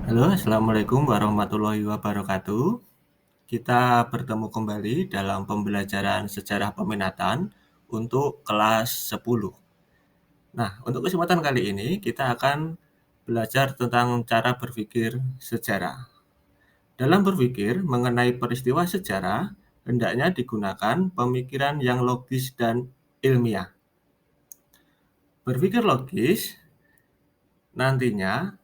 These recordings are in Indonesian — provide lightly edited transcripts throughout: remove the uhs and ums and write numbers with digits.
Halo, assalamualaikum warahmatullahi wabarakatuh. Kita bertemu kembali dalam pembelajaran sejarah peminatan untuk kelas 10. Nah, untuk kesempatan kali ini kita akan belajar tentang cara berpikir sejarah. Dalam berpikir mengenai peristiwa sejarah, hendaknya digunakan pemikiran yang logis dan ilmiah. Berpikir logis nantinya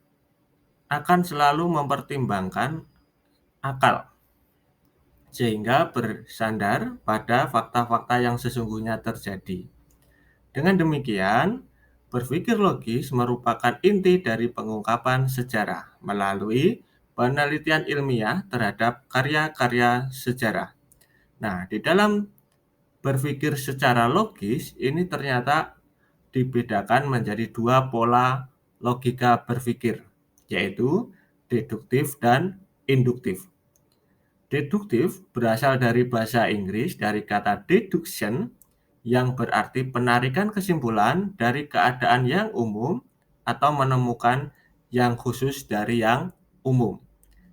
akan selalu mempertimbangkan akal, sehingga bersandar pada fakta-fakta yang sesungguhnya terjadi. Dengan demikian, berpikir logis merupakan inti dari pengungkapan sejarah melalui penelitian ilmiah terhadap karya-karya sejarah. Nah, di dalam berpikir secara logis ini ternyata dibedakan menjadi dua pola logika berpikir, yaitu deduktif dan induktif. Deduktif berasal dari bahasa Inggris dari kata deduction yang berarti penarikan kesimpulan dari keadaan yang umum atau menemukan yang khusus dari yang umum.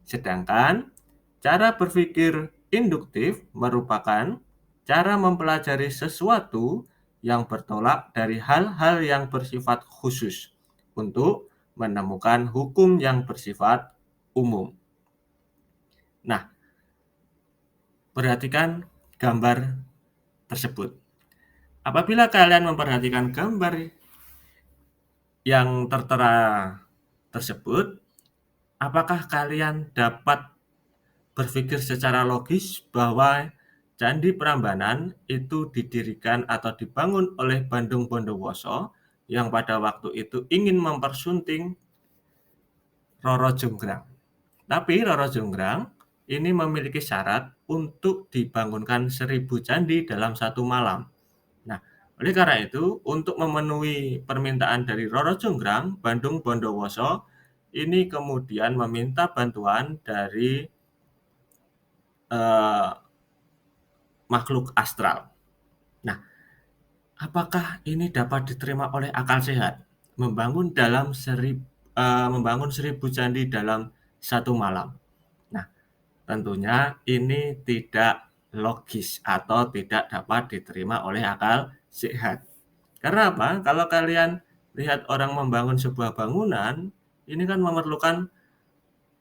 Sedangkan cara berpikir induktif merupakan cara mempelajari sesuatu yang bertolak dari hal-hal yang bersifat khusus untuk menemukan hukum yang bersifat umum. Nah, perhatikan gambar tersebut. Apabila kalian memperhatikan gambar yang tertera tersebut, apakah kalian dapat berpikir secara logis bahwa Candi Prambanan itu didirikan atau dibangun oleh Bandung Bondowoso yang pada waktu itu ingin mempersunting Roro Jonggrang. Tapi Roro Jonggrang ini memiliki syarat untuk dibangunkan 1000 candi dalam satu malam. Nah, oleh karena itu, untuk memenuhi permintaan dari Roro Jonggrang, Bandung Bondowoso ini kemudian meminta bantuan dari eh, makhluk astral. Nah, apakah ini dapat diterima oleh akal sehat? Membangun 1000 candi dalam satu malam. Nah, tentunya ini tidak logis atau tidak dapat diterima oleh akal sehat. Karena apa? Kalau kalian lihat orang membangun sebuah bangunan, ini kan memerlukan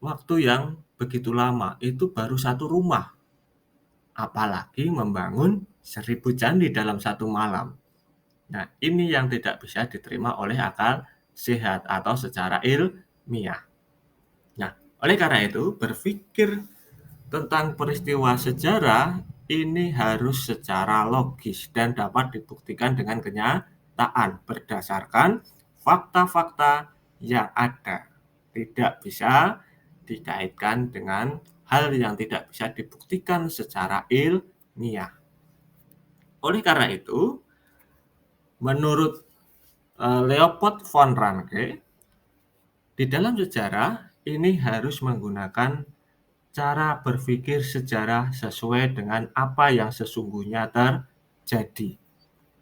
waktu yang begitu lama. Itu baru satu rumah, apalagi membangun 1000 candi dalam satu malam. Nah, ini yang tidak bisa diterima oleh akal sehat atau secara ilmiah. Nah, oleh karena itu, berpikir tentang peristiwa sejarah ini harus secara logis dan dapat dibuktikan dengan kenyataan berdasarkan fakta-fakta yang ada. Tidak bisa dikaitkan dengan hal yang tidak bisa dibuktikan secara ilmiah. Oleh karena itu, menurut Leopold von Ranke, di dalam sejarah ini harus menggunakan cara berpikir sejarah sesuai dengan apa yang sesungguhnya terjadi.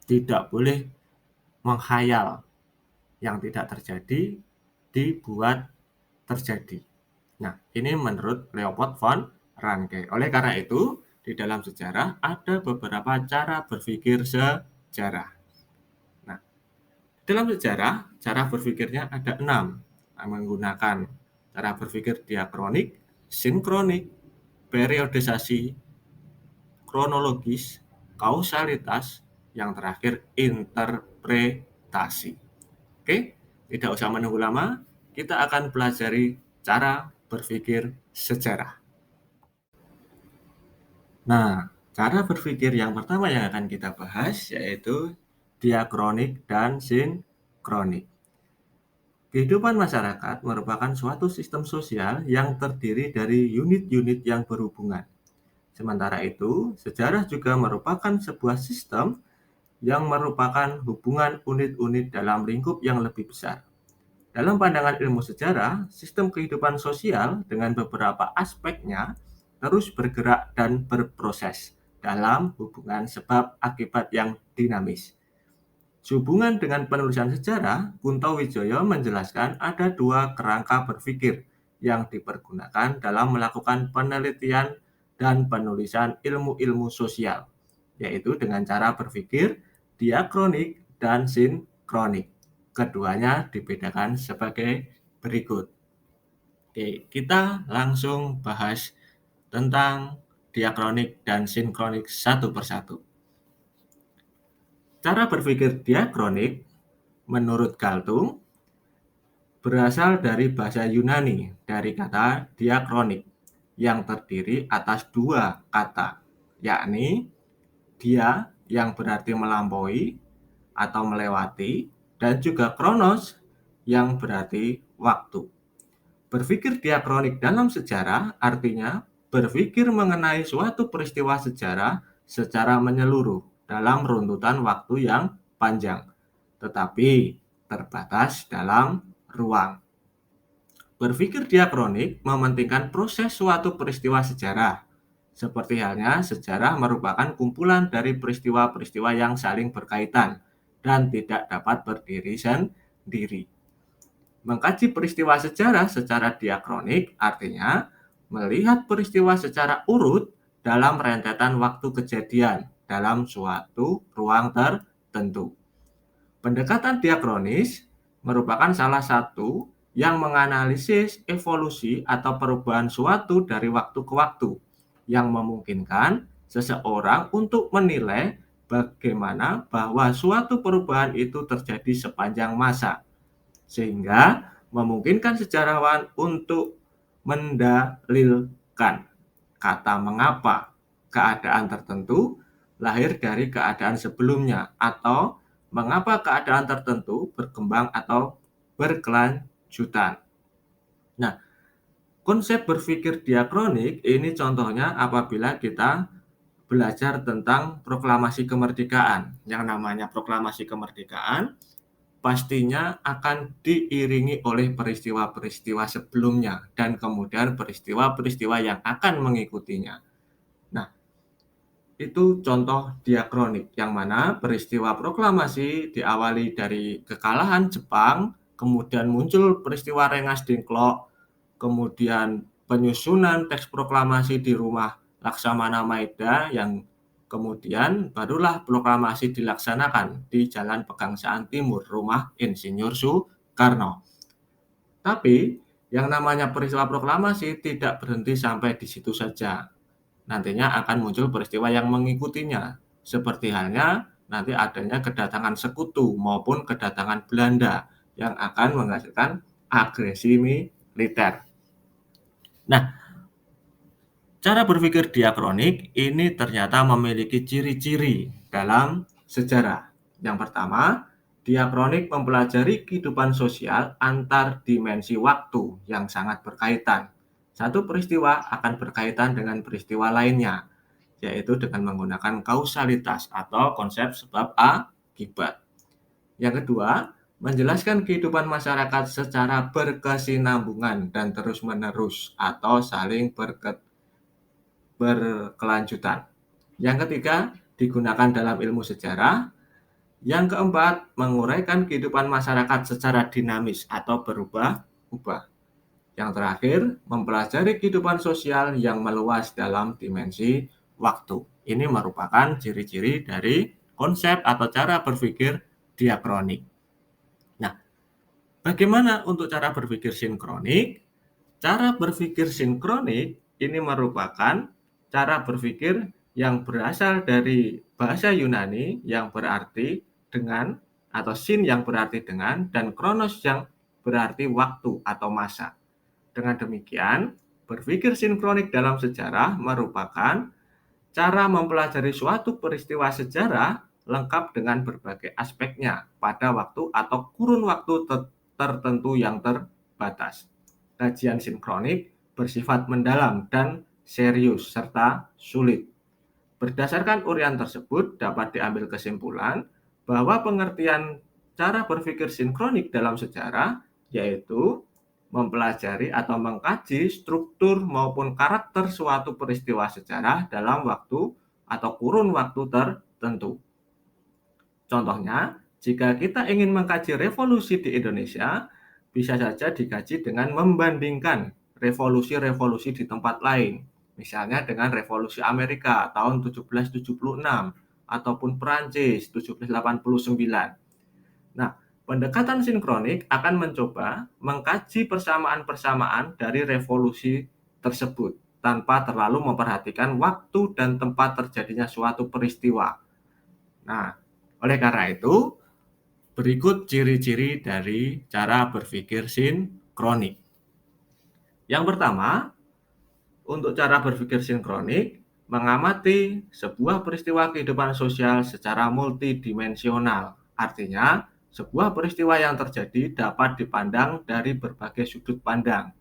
Tidak boleh menghayal yang tidak terjadi dibuat terjadi. Nah, ini menurut Leopold von Ranke. Oleh karena itu, di dalam sejarah ada beberapa cara berpikir sejarah. Nah, dalam sejarah, cara berpikirnya ada 6. Menggunakan cara berpikir diakronik, sinkronik, periodisasi, kronologis, kausalitas, yang terakhir interpretasi. Oke, tidak usah menunggu lama, kita akan pelajari cara berpikir sejarah. Nah, cara berpikir yang pertama yang akan kita bahas yaitu diakronik dan sinkronik. Kehidupan masyarakat merupakan suatu sistem sosial yang terdiri dari unit-unit yang berhubungan. Sementara itu, sejarah juga merupakan sebuah sistem yang merupakan hubungan unit-unit dalam lingkup yang lebih besar. Dalam pandangan ilmu sejarah, sistem kehidupan sosial dengan beberapa aspeknya terus bergerak dan berproses dalam hubungan sebab akibat yang dinamis. Sehubungan dengan penulisan sejarah, Kunto Wijoyo menjelaskan ada dua kerangka berpikir yang dipergunakan dalam melakukan penelitian dan penulisan ilmu-ilmu sosial, yaitu dengan cara berpikir diakronik dan sinkronik. Keduanya dibedakan sebagai berikut. Oke, kita langsung bahas tentang diakronik dan sinkronik satu persatu. Cara berpikir diakronik menurut Galtung berasal dari bahasa Yunani dari kata diakronik yang terdiri atas dua kata, yakni dia yang berarti melampaui atau melewati dan juga kronos yang berarti waktu. Berpikir diakronik dalam sejarah artinya berpikir mengenai suatu peristiwa sejarah secara menyeluruh dalam runtutan waktu yang panjang, tetapi terbatas dalam ruang. Berpikir diakronik mementingkan proses suatu peristiwa sejarah, seperti halnya sejarah merupakan kumpulan dari peristiwa-peristiwa yang saling berkaitan dan tidak dapat berdiri sendiri. Mengkaji peristiwa sejarah secara diakronik artinya melihat peristiwa secara urut dalam rentetan waktu kejadian dalam suatu ruang tertentu. Pendekatan diakronis merupakan salah satu yang menganalisis evolusi atau perubahan suatu dari waktu ke waktu, yang memungkinkan seseorang untuk menilai bagaimana bahwa suatu perubahan itu terjadi sepanjang masa, sehingga memungkinkan sejarawan untuk mendalilkan kata mengapa keadaan tertentu lahir dari keadaan sebelumnya atau mengapa keadaan tertentu berkembang atau berkelanjutan. Nah, konsep berpikir diakronik ini contohnya apabila kita belajar tentang proklamasi kemerdekaan. Yang namanya proklamasi kemerdekaan pastinya akan diiringi oleh peristiwa-peristiwa sebelumnya dan kemudian peristiwa-peristiwa yang akan mengikutinya. Nah, itu contoh diakronik yang mana peristiwa proklamasi diawali dari kekalahan Jepang, kemudian muncul peristiwa Rengas Dengklok, kemudian penyusunan teks proklamasi di rumah Laksamana Maeda yang kemudian barulah proklamasi dilaksanakan di Jalan Pegangsaan Timur, rumah Insinyur Soekarno. Tapi yang namanya peristiwa proklamasi tidak berhenti sampai di situ saja. Nantinya akan muncul peristiwa yang mengikutinya, seperti halnya nanti adanya kedatangan sekutu maupun kedatangan Belanda yang akan menghasilkan agresi militer. Nah, cara berpikir diakronik ini ternyata memiliki ciri-ciri dalam sejarah. Yang pertama, diakronik mempelajari kehidupan sosial antar dimensi waktu yang sangat berkaitan. Satu peristiwa akan berkaitan dengan peristiwa lainnya, yaitu dengan menggunakan kausalitas atau konsep sebab akibat. Yang kedua, menjelaskan kehidupan masyarakat secara berkesinambungan dan terus-menerus atau saling berkelanjutan. Yang ketiga, digunakan dalam ilmu sejarah. Yang keempat, menguraikan kehidupan masyarakat secara dinamis atau berubah-ubah. Yang terakhir, mempelajari kehidupan sosial yang meluas dalam dimensi waktu. Ini merupakan ciri-ciri dari konsep atau cara berpikir diakronik. Nah, bagaimana untuk cara berpikir sinkronik? Cara berpikir sinkronik ini merupakan cara berpikir yang berasal dari bahasa Yunani yang berarti dengan, atau sin yang berarti dengan, dan kronos yang berarti waktu atau masa. Dengan demikian, berpikir sinkronik dalam sejarah merupakan cara mempelajari suatu peristiwa sejarah lengkap dengan berbagai aspeknya pada waktu atau kurun waktu tertentu yang terbatas. Kajian sinkronik bersifat mendalam dan serius serta sulit. Berdasarkan uraian tersebut dapat diambil kesimpulan bahwa pengertian cara berpikir sinkronik dalam sejarah yaitu mempelajari atau mengkaji struktur maupun karakter suatu peristiwa sejarah dalam waktu atau kurun waktu tertentu. Contohnya, jika kita ingin mengkaji revolusi di Indonesia, bisa saja dikaji dengan membandingkan revolusi-revolusi di tempat lain. Misalnya dengan revolusi Amerika tahun 1776 ataupun Perancis 1789. Nah, pendekatan sinkronik akan mencoba mengkaji persamaan-persamaan dari revolusi tersebut tanpa terlalu memperhatikan waktu dan tempat terjadinya suatu peristiwa. Nah, oleh karena itu, berikut ciri-ciri dari cara berpikir sinkronik. Yang pertama, untuk cara berpikir sinkronik, mengamati sebuah peristiwa kehidupan sosial secara multidimensional. Artinya, sebuah peristiwa yang terjadi dapat dipandang dari berbagai sudut pandang.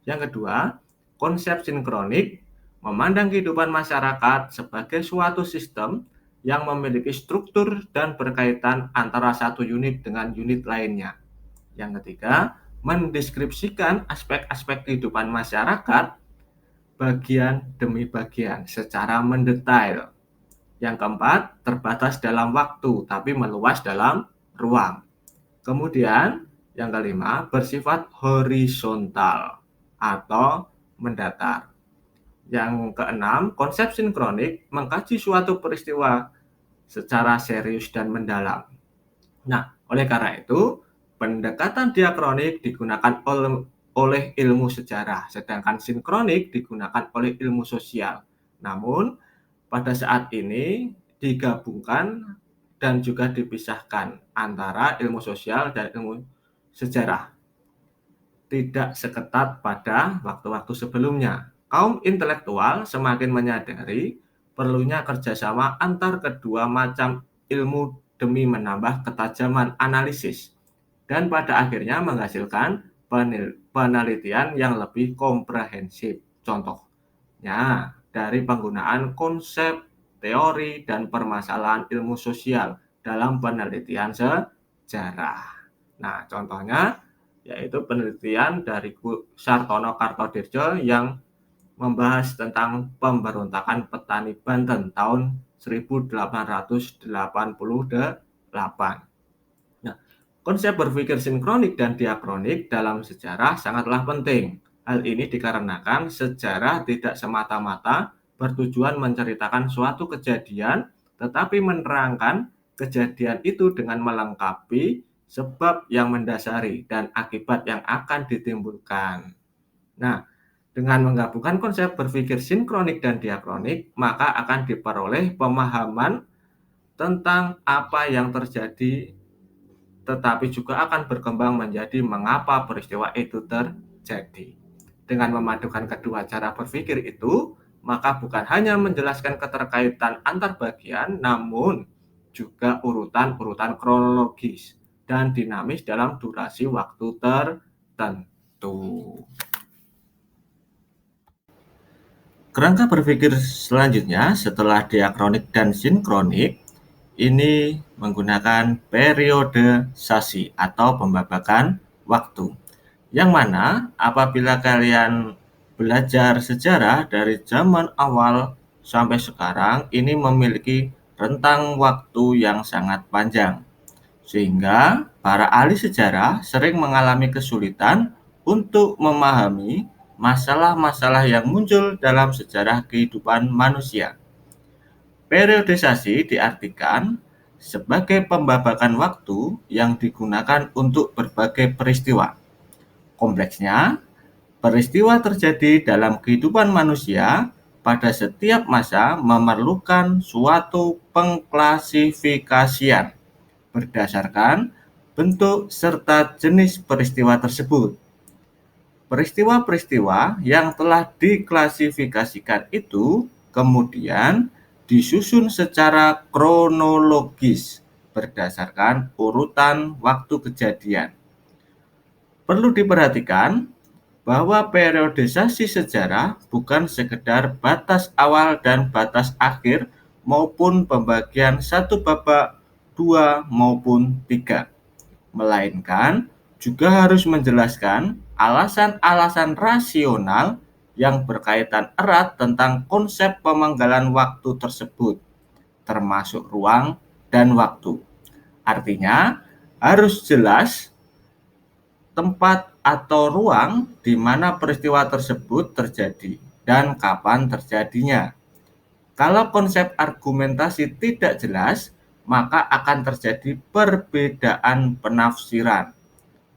Yang kedua, konsep sinkronik memandang kehidupan masyarakat sebagai suatu sistem yang memiliki struktur dan berkaitan antara satu unit dengan unit lainnya. Yang ketiga, mendeskripsikan aspek-aspek kehidupan masyarakat bagian demi bagian secara mendetail. Yang keempat, terbatas dalam waktu tapi meluas dalam ruang. Kemudian, yang kelima, bersifat horizontal atau mendatar. Yang keenam, konsep sinkronik mengkaji suatu peristiwa secara serius dan mendalam. Nah, oleh karena itu, pendekatan diakronik digunakan oleh ilmu sejarah, sedangkan sinkronik digunakan oleh ilmu sosial. Namun, pada saat ini digabungkan dan juga dipisahkan antara ilmu sosial dan ilmu sejarah. Tidak seketat pada waktu-waktu sebelumnya. Kaum intelektual semakin menyadari perlunya kerjasama antar kedua macam ilmu demi menambah ketajaman analisis dan pada akhirnya menghasilkan penelitian yang lebih komprehensif. Contohnya dari penggunaan konsep, teori, dan permasalahan ilmu sosial dalam penelitian sejarah. Nah, contohnya yaitu penelitian dari Sartono Kartodirjo yang membahas tentang pemberontakan petani Banten tahun 1888. Nah, konsep berpikir sinkronik dan diakronik dalam sejarah sangatlah penting. Hal ini dikarenakan sejarah tidak semata-mata bertujuan menceritakan suatu kejadian, tetapi menerangkan kejadian itu dengan melengkapi sebab yang mendasari dan akibat yang akan ditimbulkan. Nah, dengan menggabungkan konsep berpikir sinkronik dan diakronik, maka akan diperoleh pemahaman tentang apa yang terjadi, tetapi juga akan berkembang menjadi mengapa peristiwa itu terjadi. Dengan memadukan kedua cara berpikir itu, maka bukan hanya menjelaskan keterkaitan antar bagian, namun juga urutan-urutan kronologis dan dinamis dalam durasi waktu tertentu. Kerangka berpikir selanjutnya setelah diakronik dan sinkronik ini menggunakan periodisasi atau pembabakan waktu. Yang mana apabila kalian belajar sejarah dari zaman awal sampai sekarang ini memiliki rentang waktu yang sangat panjang. Sehingga para ahli sejarah sering mengalami kesulitan untuk memahami masalah-masalah yang muncul dalam sejarah kehidupan manusia. Periodisasi diartikan sebagai pembabakan waktu yang digunakan untuk berbagai peristiwa. Kompleksnya, peristiwa terjadi dalam kehidupan manusia pada setiap masa memerlukan suatu pengklasifikasian berdasarkan bentuk serta jenis peristiwa tersebut. Peristiwa-peristiwa yang telah diklasifikasikan itu kemudian disusun secara kronologis berdasarkan urutan waktu kejadian. Perlu diperhatikan bahwa periodisasi sejarah bukan sekedar batas awal dan batas akhir maupun pembagian satu babak, 2 maupun 3, melainkan juga harus menjelaskan alasan-alasan rasional yang berkaitan erat tentang konsep pemenggalan waktu tersebut, termasuk ruang dan waktu. Artinya, harus jelas tempat atau ruang di mana peristiwa tersebut terjadi dan kapan terjadinya. Kalau konsep argumentasi tidak jelas, maka akan terjadi perbedaan penafsiran,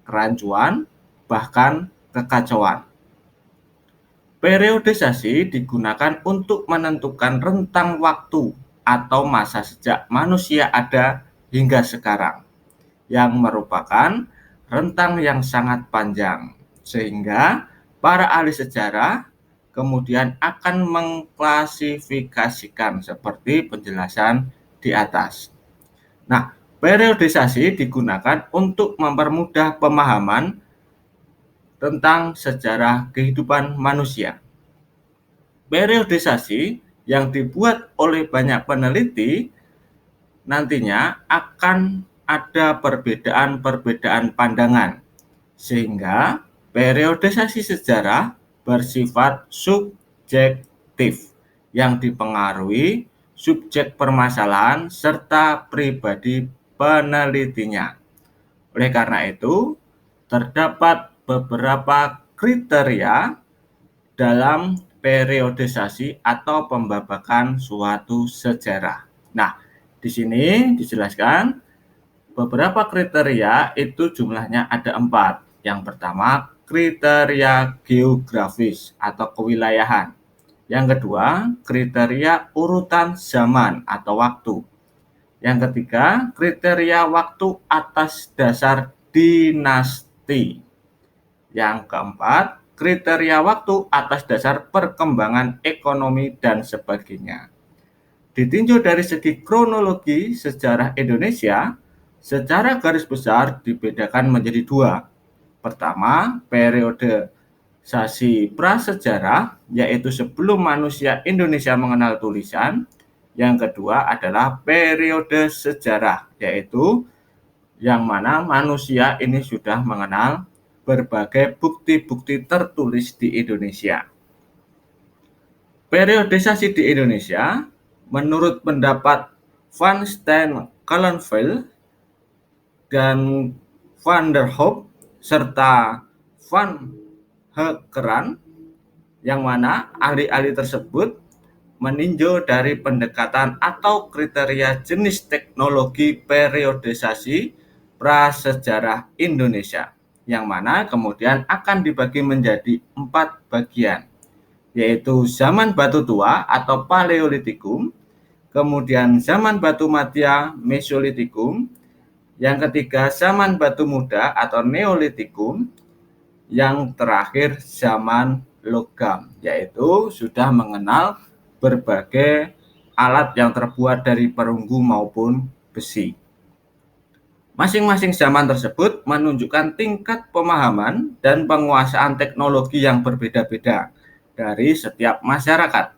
kerancuan, bahkan kekacauan. Periodisasi digunakan untuk menentukan rentang waktu atau masa sejak manusia ada hingga sekarang, yang merupakan rentang yang sangat panjang, sehingga para ahli sejarah kemudian akan mengklasifikasikan seperti penjelasan di atas. Nah, periodisasi digunakan untuk mempermudah pemahaman tentang sejarah kehidupan manusia. Periodisasi yang dibuat oleh banyak peneliti nantinya akan ada perbedaan-perbedaan pandangan, sehingga periodisasi sejarah bersifat subjektif yang dipengaruhi subjek permasalahan serta pribadi penelitinya. Oleh karena itu, terdapat beberapa kriteria dalam periodisasi atau pembabakan suatu sejarah. Nah, di sini dijelaskan beberapa kriteria itu jumlahnya ada 4. Yang pertama, kriteria geografis atau kewilayahan. Yang kedua, kriteria urutan zaman atau waktu. Yang ketiga, kriteria waktu atas dasar dinasti. Yang keempat, kriteria waktu atas dasar perkembangan ekonomi dan sebagainya. Ditinjau dari segi kronologi sejarah Indonesia, secara garis besar dibedakan menjadi 2. Pertama, periodisasi prasejarah, yaitu sebelum manusia Indonesia mengenal tulisan. Yang kedua adalah periode sejarah, yaitu yang mana manusia ini sudah mengenal berbagai bukti-bukti tertulis di Indonesia. Periodisasi di Indonesia, menurut pendapat Van Steen-Kallenveld dan Van der Hoop serta Van Hekeran, yang mana ahli-ahli tersebut meninjau dari pendekatan atau kriteria jenis teknologi periodisasi prasejarah Indonesia, yang mana kemudian akan dibagi menjadi 4 bagian, yaitu zaman batu tua atau Paleolitikum, kemudian zaman batu matia Mesolitikum, yang ketiga zaman batu muda atau Neolitikum, yang terakhir zaman logam, yaitu sudah mengenal berbagai alat yang terbuat dari perunggu maupun besi. Masing-masing zaman tersebut menunjukkan tingkat pemahaman dan penguasaan teknologi yang berbeda-beda dari setiap masyarakat.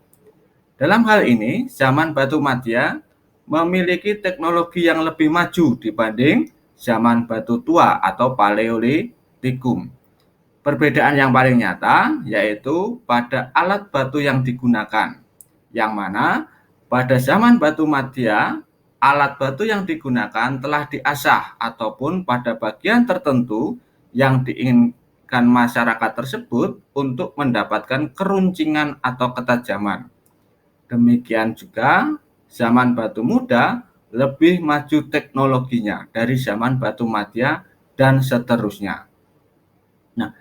Dalam hal ini, zaman batu matia memiliki teknologi yang lebih maju dibanding zaman batu tua atau Paleolitikum. Perbedaan yang paling nyata yaitu pada alat batu yang digunakan, yang mana pada zaman batu matia, alat batu yang digunakan telah diasah ataupun pada bagian tertentu yang diinginkan masyarakat tersebut untuk mendapatkan keruncingan atau ketajaman. Demikian juga zaman batu muda lebih maju teknologinya dari zaman batu matia dan seterusnya. Nah,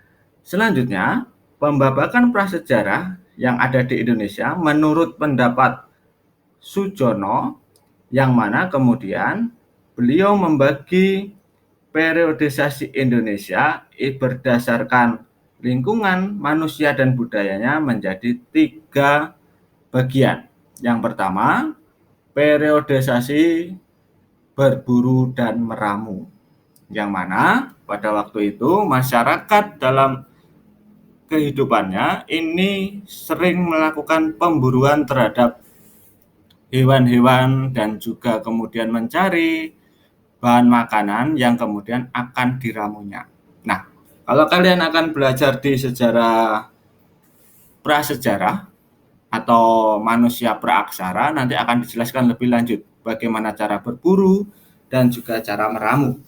selanjutnya, pembabakan prasejarah yang ada di Indonesia menurut pendapat Sujono, yang mana kemudian beliau membagi periodisasi Indonesia berdasarkan lingkungan manusia dan budayanya menjadi 3 bagian. Yang pertama, periodisasi berburu dan meramu, yang mana pada waktu itu masyarakat dalam kehidupannya ini sering melakukan pemburuan terhadap hewan-hewan dan juga kemudian mencari bahan makanan yang kemudian akan diramunya. Nah, kalau kalian akan belajar di sejarah prasejarah atau manusia praaksara, nanti akan dijelaskan lebih lanjut bagaimana cara berburu dan juga cara meramu.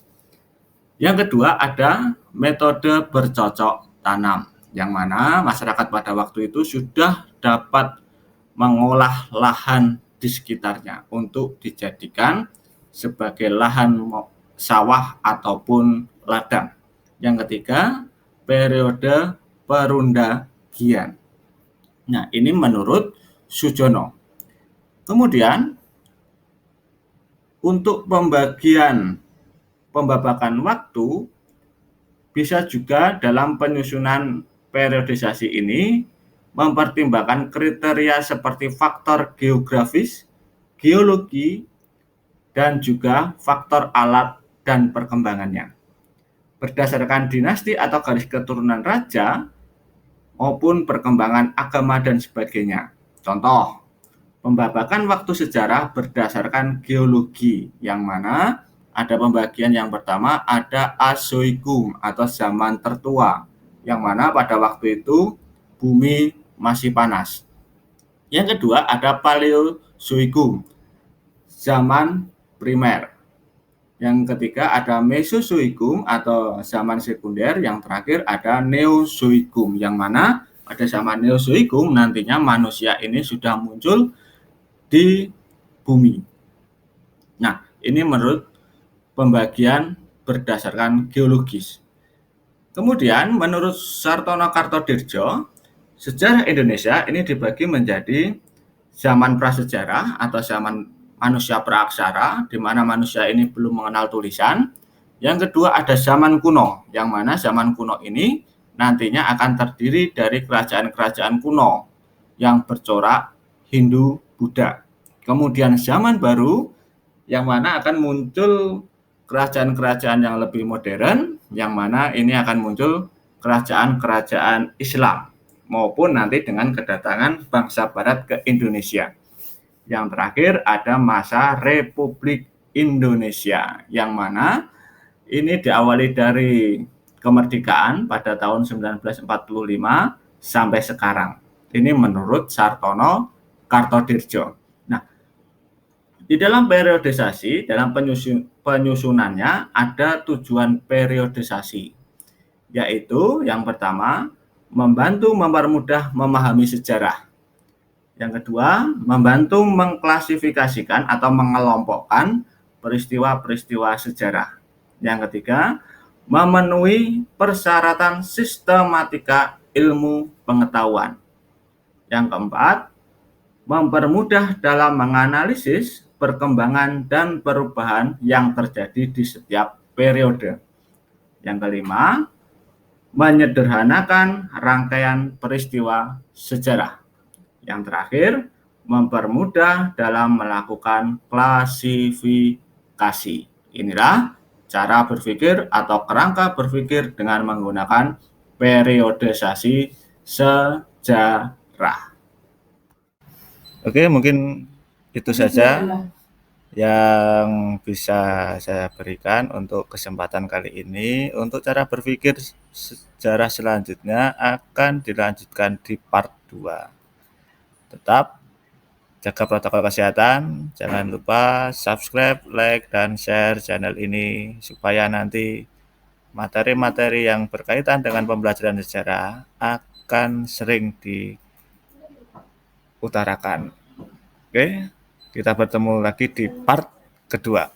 Yang kedua ada metode bercocok tanam, yang mana masyarakat pada waktu itu sudah dapat mengolah lahan di sekitarnya untuk dijadikan sebagai lahan sawah ataupun ladang. Yang ketiga, periode perundagian. Nah, ini menurut Sujono. Kemudian, untuk pembabakan waktu, bisa juga dalam penyusunan periodisasi ini mempertimbangkan kriteria seperti faktor geografis, geologi, dan juga faktor alat dan perkembangannya. Berdasarkan dinasti atau garis keturunan raja maupun perkembangan agama dan sebagainya. Contoh, pembabakan waktu sejarah berdasarkan geologi, yang mana ada pembagian yang pertama ada Asoikum atau zaman tertua, yang mana pada waktu itu bumi masih panas. Yang kedua ada Paleozoikum, zaman primer. Yang ketiga ada Mesozoikum atau zaman sekunder. Yang terakhir ada Neozoikum, yang mana pada zaman Neozoikum nantinya manusia ini sudah muncul di bumi. Nah, ini menurut pembagian berdasarkan geologis. Kemudian menurut Sartono Kartodirjo, sejarah Indonesia ini dibagi menjadi zaman prasejarah atau zaman manusia praaksara, di mana manusia ini belum mengenal tulisan. Yang kedua ada zaman kuno, yang mana zaman kuno ini nantinya akan terdiri dari kerajaan-kerajaan kuno yang bercorak Hindu, Buddha. Kemudian zaman baru, yang mana akan muncul kerajaan-kerajaan yang lebih modern, yang mana ini akan muncul kerajaan-kerajaan Islam, maupun nanti dengan kedatangan bangsa Barat ke Indonesia. Yang terakhir ada masa Republik Indonesia, yang mana ini diawali dari kemerdekaan pada tahun 1945 sampai sekarang. Ini menurut Sartono Kartodirjo. Nah, di dalam periodisasi, dalam penyusunannya ada tujuan periodisasi, yaitu yang pertama, membantu mempermudah memahami sejarah. Yang kedua, membantu mengklasifikasikan atau mengelompokkan peristiwa-peristiwa sejarah. Yang ketiga, memenuhi persyaratan sistematika ilmu pengetahuan. Yang keempat, mempermudah dalam menganalisis perkembangan dan perubahan yang terjadi di setiap periode. Yang kelima, menyederhanakan rangkaian peristiwa sejarah. Yang terakhir, mempermudah dalam melakukan klasifikasi. Inilah cara berpikir atau kerangka berpikir dengan menggunakan periodisasi sejarah. Oke, mungkin itu saja yang bisa saya berikan untuk kesempatan kali ini. Untuk cara berpikir sejarah selanjutnya akan dilanjutkan di part 2. Tetap jaga protokol kesehatan, jangan lupa subscribe, like, dan share channel ini supaya nanti materi-materi yang berkaitan dengan pembelajaran sejarah akan sering diutarakan. Oke, kita bertemu lagi di part kedua.